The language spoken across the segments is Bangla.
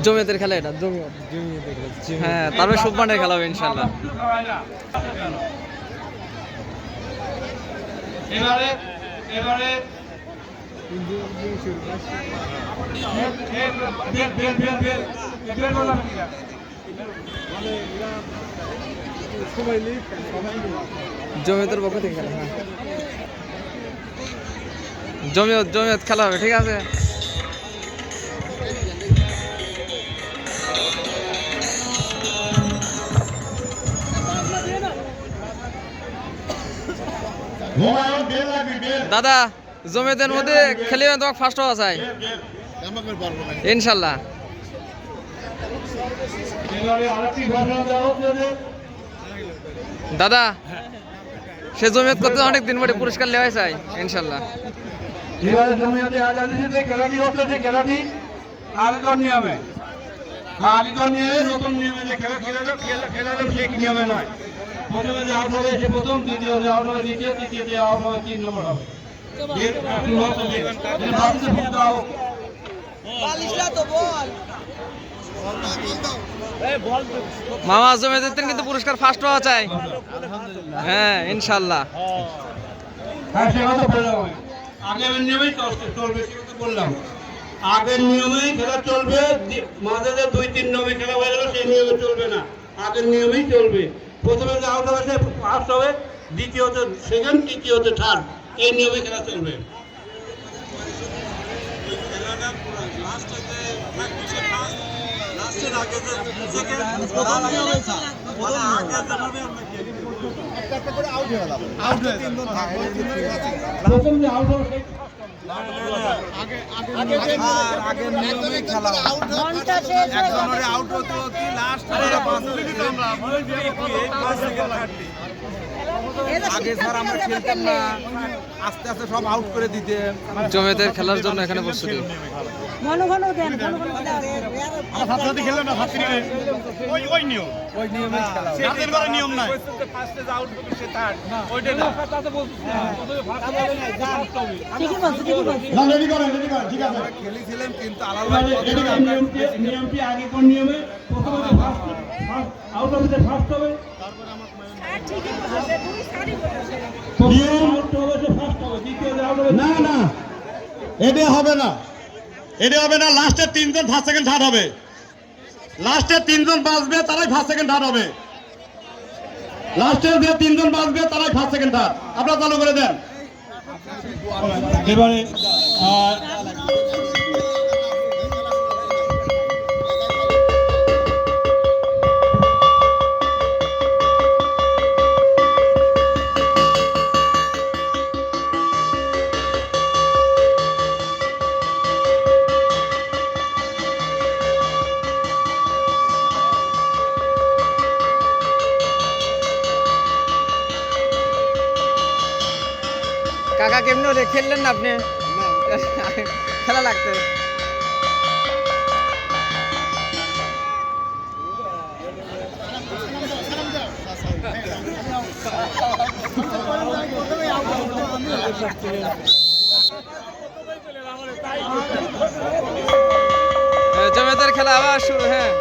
জমিয়তের খেলা এটা হ্যাঁ, তারপরে সুবহানের খেলা হবে ইনশাআল্লাহ। এবারে জমিয়তের পক্ষ থেকে খেলা, হ্যাঁ জমিয়ত খেলা হবে, ঠিক আছে। দাদা জমিয়তের মধ্যে খেলিবে, তোমাকে ফার্স্ট হওয়া চাই ইনশাল্লাহ। দাদা সে জমিয়ত করতে অনেক দিন পরে পুরস্কার নেওয়া চাই ইনশাল্লাহ। খেলাটি আগেকার নিয়মে নতুন নিয়মে যে খেলাটা ঠিক নিয়মে নয়। প্রথমে যে আউট হবে সে প্রথম, দ্বিতীয় যে আউট হবে দ্বিতীয়, তৃতীয় যে আউট হবে 3 নম্বর হবে। মামা জমিয়তের কিন্তু পুরস্কার ফার্স্ট হওয়া চাই, হ্যাঁ ইনশাল্লাহ। আগের নিয়মেই চলবে, বললাম আগের নিয়মেই খেলা চলবে। মাঝে যে 2-3 নিয়মে খেলা হয়ে গেল সেই নিয়মে চলবে না, আগের নিয়মেই চলবে। প্রথমে যে আউট হবে সে ফার্স্ট হবে, দ্বিতীয়তে সেকেন্ড, তৃতীয়তে থার্ড, এই নিয়মে খেলা চলবে। প্রথম যে আউট হবে আগে স্যার আমরা খেলতাম না, আস্তে আস্তে সব আউট করে দিতে। জমিয়তের খেলার জন্য এখানে প্রস্তুতি। খেলেছিলেন কিন্তু নিয়মটি আগে কোন নিয়মে প্রথমে আউট হবে ফার্স্ট হবে, না এটা হবে না, এটা হবে না। লাস্টের 3 জন ফার্স্ট সেকেন্ড থার্ড হবে, লাস্টের 3 জন বাঁচবে তারাই ফার্স্ট সেকেন্ড থার্ড হবে, লাস্টের যে 3 জন বাঁচবে তারাই ফার্স্ট সেকেন্ড থার্ড। আপনারা চালু করে দেন। এবারে কাকা কেমনি ওরে খেললেন না আপনি? খেলা লাগতে জমিয়তের খেলা আবার শুরু, হ্যাঁ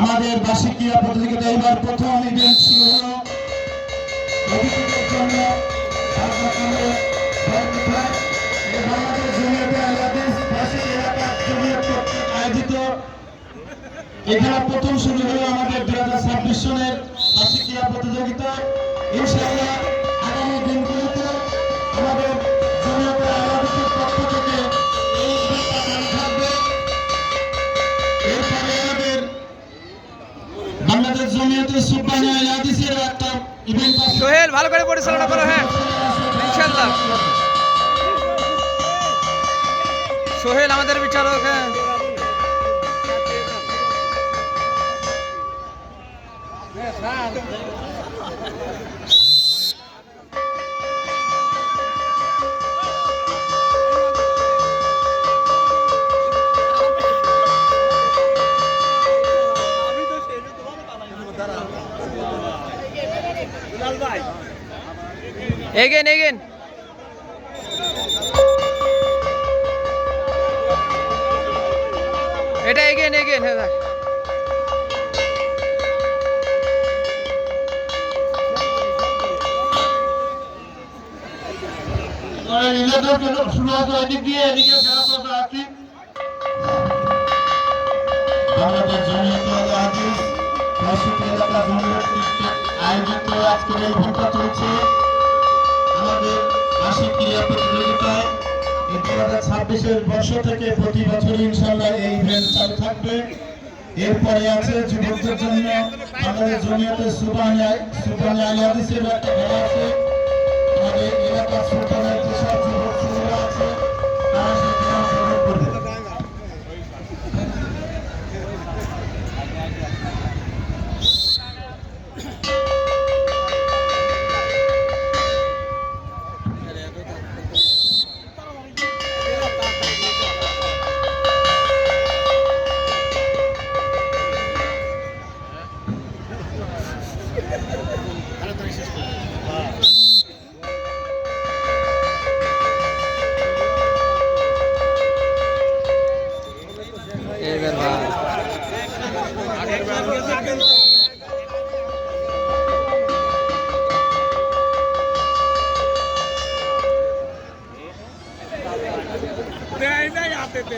আমাদের বার্ষিক ক্রীড়া প্রতিযোগিতা এবার প্রথম ইভেন্ট শুরু হলো। অতিথিদের জন্য বাংলাদেশ জমিয়তে বার্ষিক এলাকার জমিয়ত কর্তৃক আয়োজিত এখানে প্রথম শুরু হলো আমাদের 2026 সনের বার্ষিক ক্রীড়া প্রতিযোগিতা। ইনশাআল্লাহ আগামী দিনগুলোতে আমাদের জমিয়তে আহলাদিসের পক্ষ থেকে এই ইভেন্টটা চালু থাকবে। এরপরে আমাদের বাংলাদেশ জমিয়তে সুবহানিয়া আহলাদিসের একটা ইভেন্ট আছে। সোহেল ভালো করে পরিচালনা করো। হ্যাঁ ইনশাআল্লাহ সোহেল আমাদের বিচারক। হ্যাঁ এগেন এটা এগেন হ্যাঁ থাক। শুরু হতো এদিক দিয়ে, এদিকে বাংলাদেশ জমিয়তে আহলাদিস বার্ষিক এলাকা জমিয়ত কর্তৃক আয়োজিত আজকের এই ইভেন্টটা চলছে। আমাদের বার্ষিক ক্রীড়া প্রতিযোগিতায় 2026 বর্ষ থেকে প্রতি বছর ইনশাআল্লাহ এই ইভেন্ট চালু থাকবে। এরপরে আছে যুবকদের জন্য আমাদের জমিয়তে সুবহানিয়া আহলাদিসের একটা খেলা আছে। আমাদের এলাকার সুলতানের যেসব যুবক ছেলেরা আছে তারা সেখানে অংশগ্রহণ করবে। এবার ভাই नहीं आते थे